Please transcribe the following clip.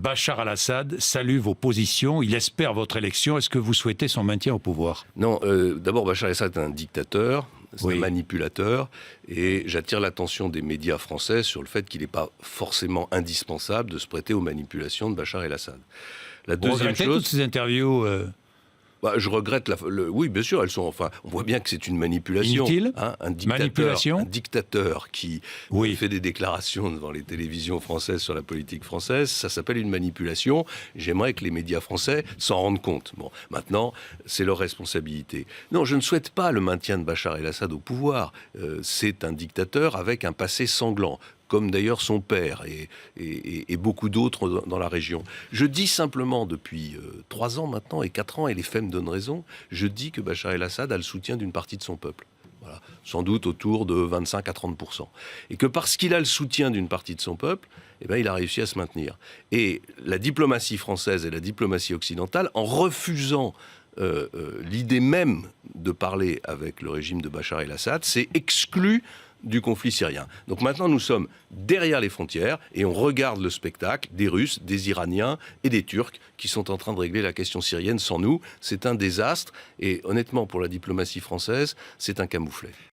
Bachar al-Assad salue vos positions, il espère votre élection. Est-ce que vous souhaitez son maintien au pouvoir? Non, d'abord Bachar al-Assad est un dictateur, c'est un manipulateur, et j'attire l'attention des médias français sur le fait qu'il n'est pas forcément indispensable de se prêter aux manipulations de Bachar el-Assad. La deuxième chose, toutes ces interviews je regrette oui, bien sûr, elles sont. Enfin, on voit bien que c'est une manipulation. Inutile. Un dictateur qui fait des déclarations devant les télévisions françaises sur la politique française, ça s'appelle une manipulation. J'aimerais que les médias français s'en rendent compte. Bon, maintenant, c'est leur responsabilité. Non, je ne souhaite pas le maintien de Bachar el-Assad au pouvoir. C'est un dictateur avec un passé sanglant, comme d'ailleurs son père et beaucoup d'autres dans la région. Je dis simplement, depuis 3 ans maintenant et 4 ans, et les faits me donnent raison, je dis que Bachar el-Assad a le soutien d'une partie de son peuple. Voilà. Sans doute autour de 25 à 30%. Et que parce qu'il a le soutien d'une partie de son peuple, il a réussi à se maintenir. Et la diplomatie française et la diplomatie occidentale, en refusant l'idée même de parler avec le régime de Bachar el-Assad, s'est exclu du conflit syrien. Donc maintenant, nous sommes derrière les frontières et on regarde le spectacle des Russes, des Iraniens et des Turcs qui sont en train de régler la question syrienne sans nous. C'est un désastre et honnêtement, pour la diplomatie française, c'est un camouflet.